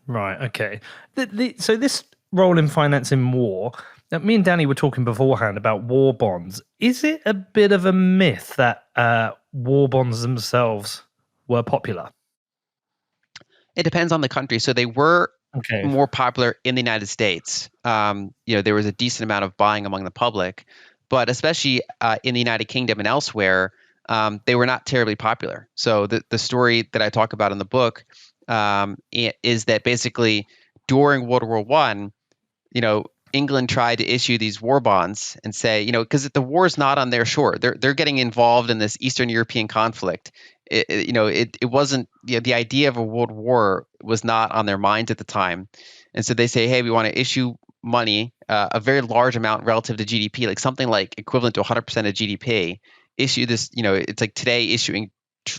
Right. Okay. So this role in financing war. Me and Danny were talking beforehand about war bonds. Is it a bit of a myth that war bonds themselves were popular? It depends on the country. So they were Okay. more popular in the United States. There was a decent amount of buying among the public, but especially in the United Kingdom and elsewhere, they were not terribly popular. So the story that I talk about in the book is that basically during World War One, England tried to issue these war bonds and say, because the war is not on their shore. They're getting involved in this Eastern European conflict. It wasn't the idea of a world war was not on their minds at the time, and so they say, hey, we want to issue money, a very large amount relative to GDP, like something like equivalent to 100% of GDP. Issue this, it's like today issuing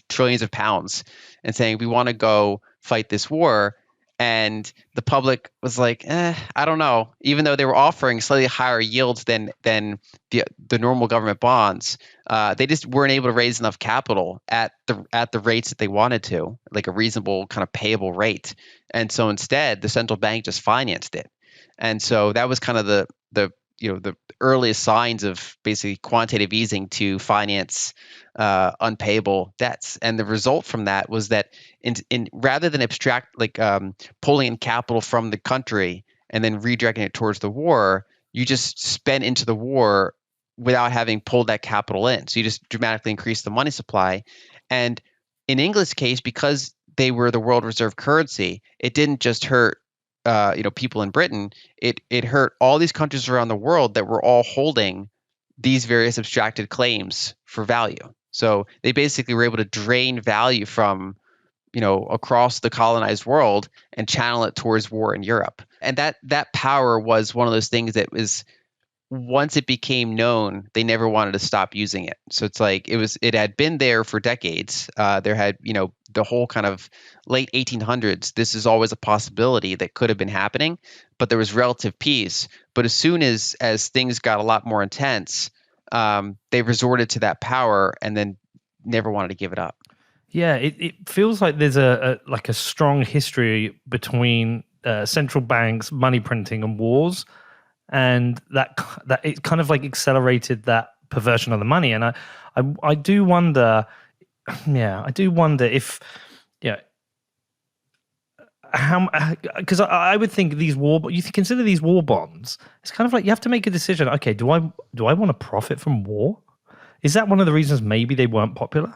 trillions of pounds and saying we want to go fight this war. And the public was like, I don't know. Even though they were offering slightly higher yields than the normal government bonds, they just weren't able to raise enough capital at the rates that they wanted to, like a reasonable kind of payable rate. And so instead, the central bank just financed it. And so that was kind of the earliest signs of basically quantitative easing to finance unpayable debts. And the result from that was that in rather than abstract pulling in capital from the country and then redirecting it towards the war, you just spend into the war without having pulled that capital in. So you just dramatically increase the money supply. And in England's case, because they were the world reserve currency, it didn't just hurt people in Britain. It hurt all these countries around the world that were all holding these various abstracted claims for value. So they basically were able to drain value from across the colonized world and channel it towards war in Europe. And that power was one of those things that was, once it became known, they never wanted to stop using it. So it's like it had been there for decades. There had, the whole kind of late 1800s. This is always a possibility that could have been happening, but there was relative peace. But as soon as things got a lot more intense, they resorted to that power and then never wanted to give it up. Yeah, it feels like there's a strong history between central banks, money printing, and wars, and that it kind of like accelerated that perversion of the money. And I do wonder, yeah, I do wonder if, how, because I would think you consider these war bonds. It's kind of like you have to make a decision. Okay, do I want to profit from war? Is that one of the reasons maybe they weren't popular?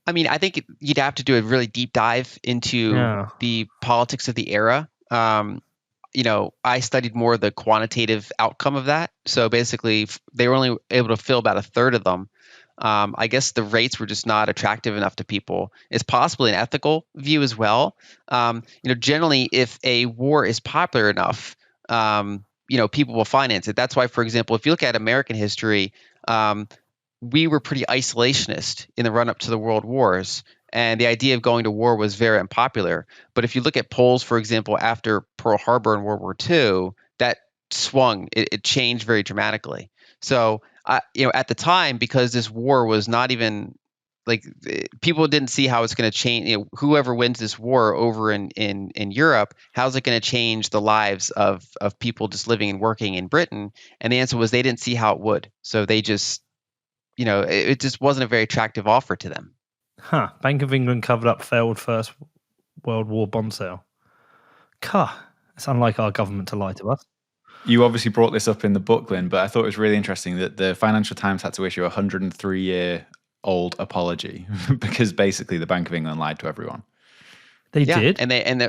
I mean, I think you'd have to do a really deep dive into the politics of the era. I studied more the quantitative outcome of that. So basically, they were only able to fill about a third of them. I guess the rates were just not attractive enough to people. It's possibly an ethical view as well. Generally, if a war is popular enough, people will finance it. That's why, for example, if you look at American history, we were pretty isolationist in the run up to the world wars. And the idea of going to war was very unpopular. But if you look at polls, for example, after Pearl Harbor in World War II, that swung. It changed very dramatically. So, at the time, because this war was not even like people didn't see how it's going to change. Whoever wins this war over in Europe, how's it going to change the lives of people just living and working in Britain? And the answer was they didn't see how it would. So they just, it just wasn't a very attractive offer to them. Huh. Bank of England covered up failed First World War bond sale. It's unlike our government to lie to us. You obviously brought this up in the book, Lyn, but I thought it was really interesting that the Financial Times had to issue a 103-year-old apology because basically the Bank of England lied to everyone. They did, and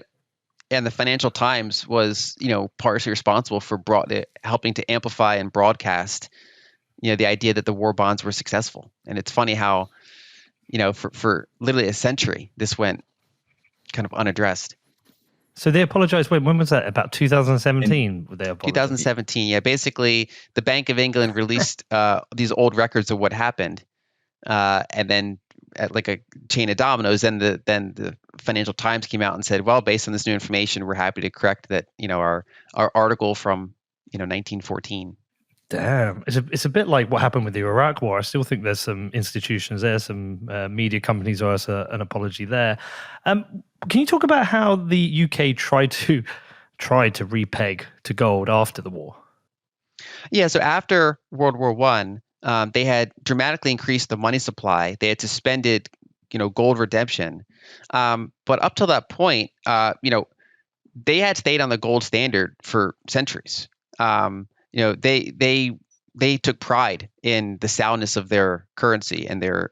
the Financial Times was, partially responsible for helping to amplify and broadcast, the idea that the war bonds were successful. And it's funny how, for literally a century, this went kind of unaddressed. So they apologized. When was that? About 2017? They apologized? 2017, yeah. Basically, the Bank of England released these old records of what happened, and then at like a chain of dominoes, then the Financial Times came out and said, well, based on this new information, we're happy to correct that, our article from 1914. Damn, it's a bit like what happened with the Iraq War. I still think there's some institutions there, some media companies owe us an apology there. Can you talk about how the UK tried to repeg to gold after the war? Yeah, so after World War One, they had dramatically increased the money supply. They had suspended, gold redemption. But up till that point, they had stayed on the gold standard for centuries. They took pride in the soundness of their currency, and they were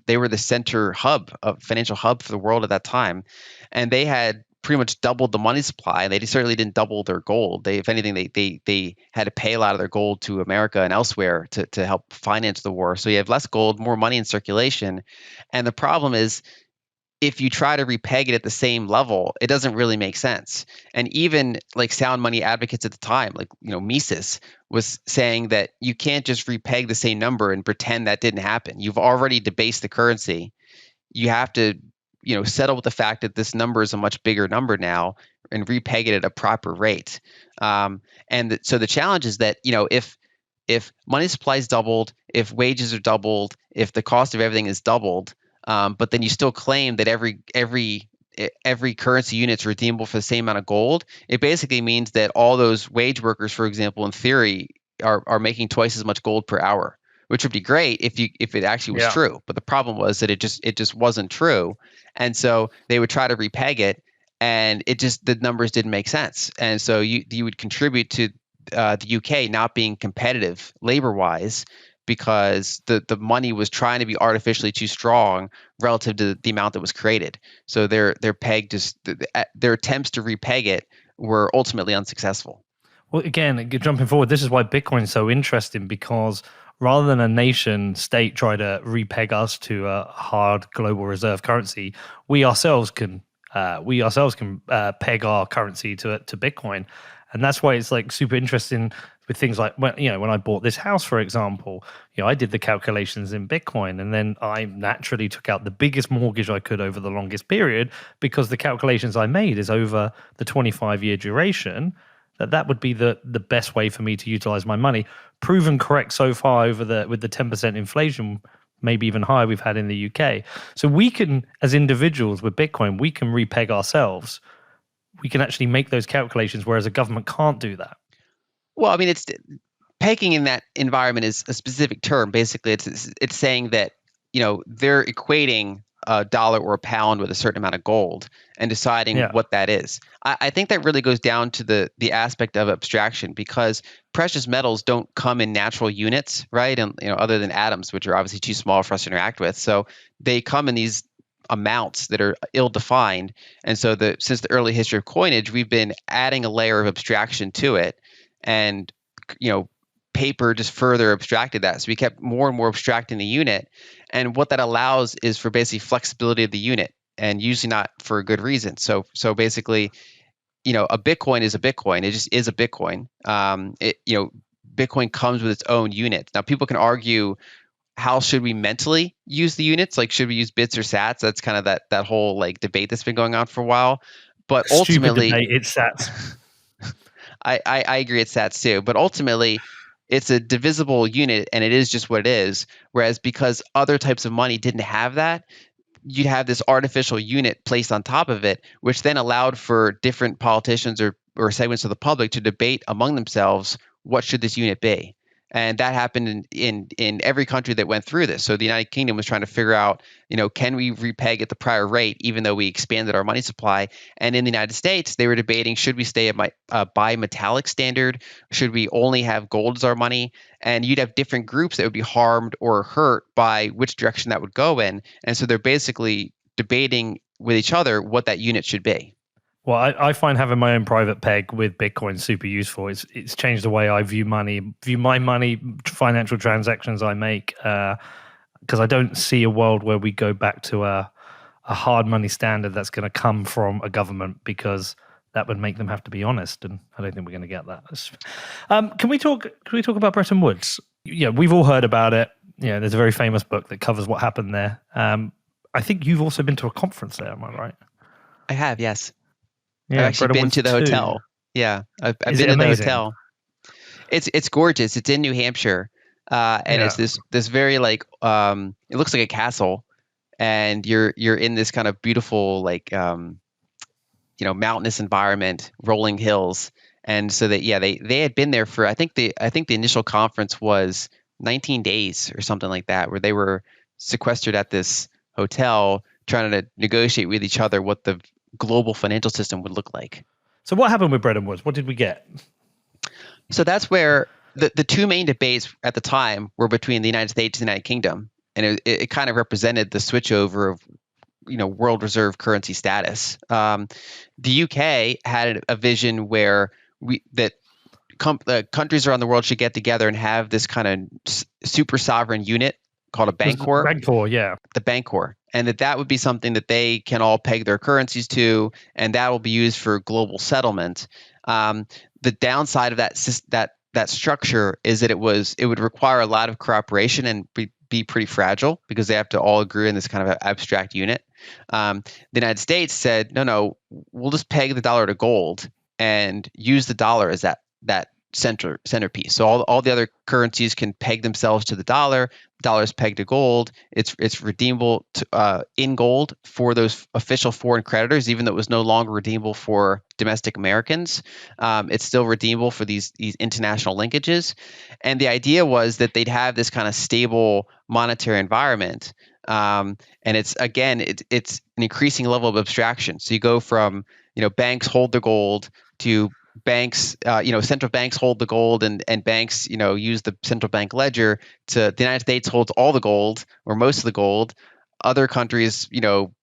they were the center hub of financial hub for the world at that time, and they had pretty much doubled the money supply. And they certainly didn't double their gold. If anything, they had to pay a lot of their gold to America and elsewhere to help finance the war. So you have less gold, more money in circulation, and the problem is, if you try to repeg it at the same level, it doesn't really make sense. And even like sound money advocates at the time, like Mises, was saying that you can't just repeg the same number and pretend that didn't happen. You've already debased the currency. You have to, settle with the fact that this number is a much bigger number now and repeg it at a proper rate. So the challenge is that if money supply is doubled, if wages are doubled, if the cost of everything is doubled, but then you still claim that every currency unit is redeemable for the same amount of gold, it basically means that all those wage workers, for example, in theory, are making twice as much gold per hour, which would be great if it actually was true. But the problem was that it just wasn't true, and so they would try to repeg it, and the numbers didn't make sense, and so you would contribute to the UK not being competitive labor-wise, because the money was trying to be artificially too strong relative to the amount that was created. So their peg their attempts to repeg it were ultimately unsuccessful. Well, again, jumping forward, this is why Bitcoin is so interesting, because rather than a nation state try to repeg us to a hard global reserve currency, we ourselves can peg our currency to Bitcoin. And that's why it's like super interesting with things like when I bought this house, for example, I did the calculations in Bitcoin, and then I naturally took out the biggest mortgage I could over the longest period, because the calculations I made is over the 25-year duration. That would be the best way for me to utilize my money. Proven correct so far with the 10% inflation, maybe even higher we've had in the UK. So we can, as individuals with Bitcoin, we can repeg ourselves. We can actually make those calculations, whereas a government can't do that. Well, I mean, pegging in that environment is a specific term. Basically, it's saying that they're equating a dollar or a pound with a certain amount of gold and deciding what that is. I think that really goes down to the aspect of abstraction, because precious metals don't come in natural units, right? And other than atoms, which are obviously too small for us to interact with, so they come in these amounts that are ill-defined. And so since the early history of coinage, we've been adding a layer of abstraction to it, and paper just further abstracted that. So we kept more and more abstracting the unit, and what that allows is for basically flexibility of the unit, and usually not for a good reason. So basically, a Bitcoin is a Bitcoin. It just is a Bitcoin. Bitcoin comes with its own unit. Now, people can argue, how should we mentally use the units? Like, should we use bits or sats? That's kind of that whole like debate that's been going on for a while. But ultimately, debate, it's sats. I agree, it's sats too. But ultimately, it's a divisible unit, and it is just what it is. Whereas because other types of money didn't have that, you'd have this artificial unit placed on top of it, which then allowed for different politicians or segments of the public to debate among themselves, what should this unit be? And that happened in every country that went through this. So the United Kingdom was trying to figure out, can we repeg at the prior rate, even though we expanded our money supply? And in the United States, they were debating, should we stay at bimetallic standard? Should we only have gold as our money? And you'd have different groups that would be harmed or hurt by which direction that would go in. And so they're basically debating with each other what that unit should be. Well, I find having my own private peg with Bitcoin super useful. It's changed the way I view my money, financial transactions I make, because I don't see a world where we go back to a hard money standard that's going to come from a government, because that would make them have to be honest, and I don't think we're going to get that. Can we talk about Bretton Woods? We've all heard about it. There's a very famous book that covers what happened there. I think you've also been to a conference there, am I right? I have, yes. Yeah, I've actually been to the hotel. Yeah, I've been to the hotel. It's gorgeous. It's in New Hampshire, and it's this very like it looks like a castle, and you're in this kind of beautiful like mountainous environment, rolling hills, and so that they had been there for I think the initial conference was 19 days or something like that, where they were sequestered at this hotel trying to negotiate with each other what the global financial system would look like. So what happened with Bretton Woods? What did we get? So that's where the two main debates at the time were between the United States and the United Kingdom, and it kind of represented the switchover of world reserve currency status. The UK had a vision where countries around the world should get together and have this kind of super sovereign unit called a Bancor. Bancor, yeah. The Bancor. And that would be something that they can all peg their currencies to, and that will be used for global settlement. The downside of that structure is that it would require a lot of cooperation and be pretty fragile because they have to all agree in this kind of abstract unit. The United States said, no, we'll just peg the dollar to gold and use the dollar as that centerpiece. So all the other currencies can peg themselves to the dollar. Dollar is pegged to gold. It's redeemable in gold for those official foreign creditors, even though it was no longer redeemable for domestic Americans. It's still redeemable for these international linkages. And the idea was that they'd have this kind of stable monetary environment. And it's an increasing level of abstraction. So you go from banks hold the gold to banks, central banks hold the gold and banks, use the central bank ledger, to the United States holds all the gold or most of the gold. Other countries,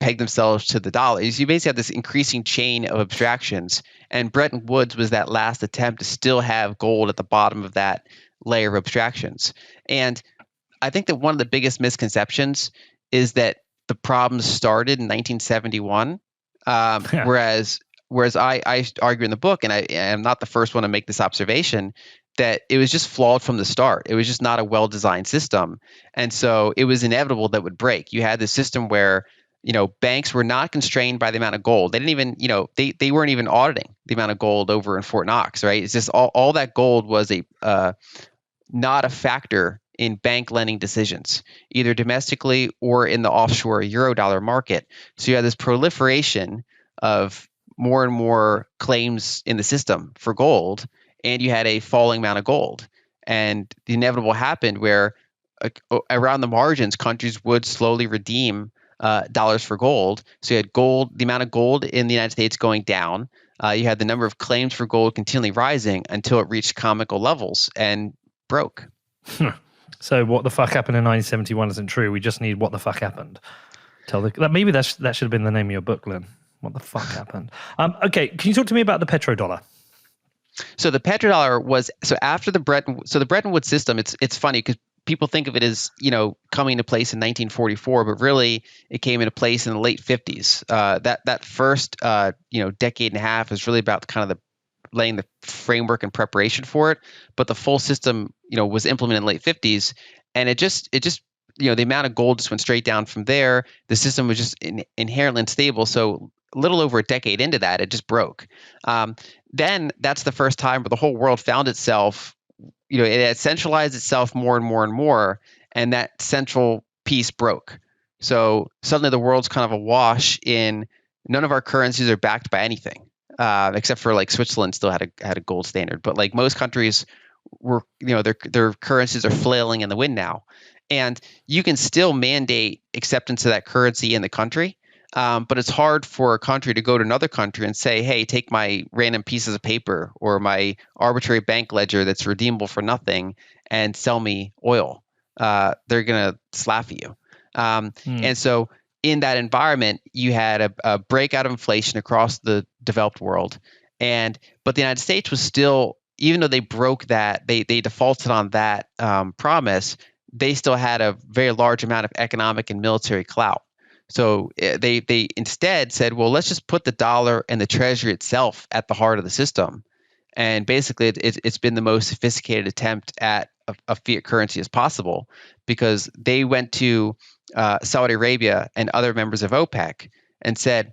peg themselves to the dollar. So you basically have this increasing chain of abstractions. And Bretton Woods was that last attempt to still have gold at the bottom of that layer of abstractions. And I think that one of the biggest misconceptions is that the problems started in 1971, Whereas I argue in the book, and I am not the first one to make this observation, that it was just flawed from the start. It was just not a well-designed system. And so it was inevitable that would break. You had this system where, banks were not constrained by the amount of gold. They didn't even, they weren't even auditing the amount of gold over in Fort Knox, right? It's just all that gold was not a factor in bank lending decisions, either domestically or in the offshore Eurodollar market. So you had this proliferation of more and more claims in the system for gold, and you had a falling amount of gold. And the inevitable happened where around the margins, countries would slowly redeem dollars for gold. So you had the amount of gold in the United States going down. You had the number of claims for gold continually rising until it reached comical levels and broke. So what the fuck happened in 1971 isn't true. We just need what the fuck happened. Maybe that should have been the name of your book, Lyn. What the fuck happened? Okay, can you talk to me about the petrodollar? So the petrodollar was after the Bretton Woods system. It's funny because people think of it as coming into place in 1944, but really it came into place in the late 50s. That first decade and a half is really about kind of laying the framework and preparation for it. But the full system was implemented in the late 50s, and it just the amount of gold just went straight down from there. The system was just inherently unstable. So a little over a decade into that, it just broke. Then that's the first time where the whole world found itself, it had centralized itself more and more and more, and that central piece broke. So suddenly the world's kind of awash in none of our currencies are backed by anything, except for like Switzerland still had a gold standard. But like most countries were, their currencies are flailing in the wind now. And you can still mandate acceptance of that currency in the country, but it's hard for a country to go to another country and say, hey, take my random pieces of paper or my arbitrary bank ledger that's redeemable for nothing and sell me oil. They're going to slap at you. And so in that environment, you had a breakout of inflation across the developed world. But the United States was still, even though they broke that, they defaulted on that promise, they still had a very large amount of economic and military clout. So they instead said, well, let's just put the dollar and the treasury itself at the heart of the system. And basically, it's been the most sophisticated attempt at a fiat currency as possible, because they went to Saudi Arabia and other members of OPEC and said,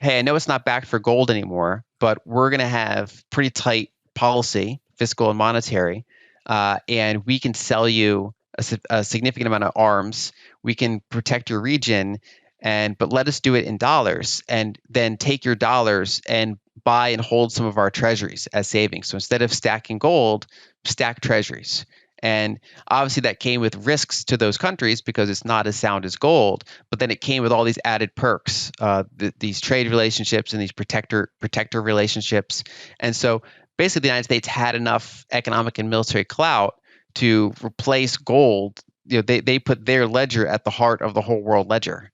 hey, I know it's not backed for gold anymore, but we're going to have pretty tight policy, fiscal and monetary, and we can sell you a significant amount of arms. We can protect your region, but let us do it in dollars, and then take your dollars and buy and hold some of our treasuries as savings. So instead of stacking gold, stack treasuries. And obviously that came with risks to those countries because it's not as sound as gold, but then it came with all these added perks, these trade relationships and these protector relationships. And so basically the United States had enough economic and military clout to replace gold. They put their ledger at the heart of the whole world ledger.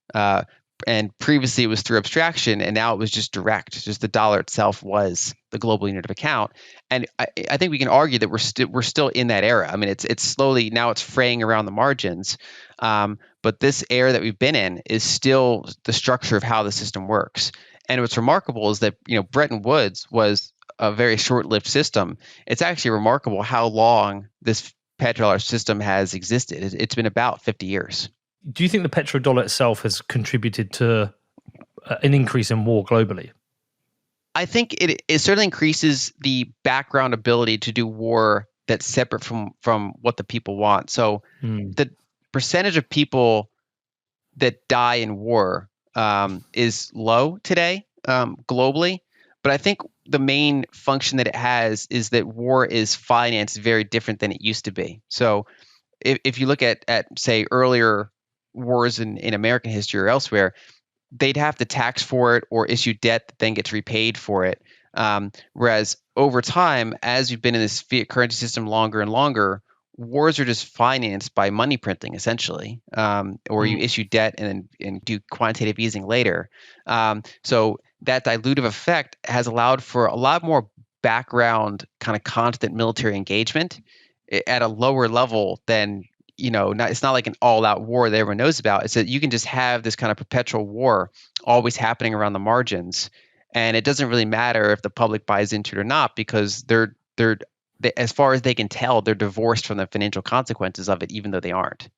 And previously it was through abstraction, and now it was just direct. Just the dollar itself was the global unit of account. And I think we can argue that we're still in that era. I mean, it's slowly now it's fraying around the margins, but this era that we've been in is still the structure of how the system works. And what's remarkable is that Bretton Woods was a very short-lived system. It's actually remarkable how long this petrodollar system has existed. It's been about 50 years. Do you think the petrodollar itself has contributed to an increase in war globally? I think it certainly increases the background ability to do war that's separate from what the people want. So the percentage of people that die in war is low today globally. But I think the main function that it has is that war is financed very different than it used to be. So if you look at say earlier wars in American history or elsewhere, they'd have to tax for it or issue debt that then gets repaid for it. Whereas over time, as you've been in this fiat currency system longer and longer, wars are just financed by money printing essentially, or you issue debt and do quantitative easing later. So that dilutive effect has allowed for a lot more background kind of constant military engagement at a lower level than it's not like an all-out war that everyone knows about. It's that you can just have this kind of perpetual war always happening around the margins, and it doesn't really matter if the public buys into it or not because they're as far as they can tell, they're divorced from the financial consequences of it, even though they aren't.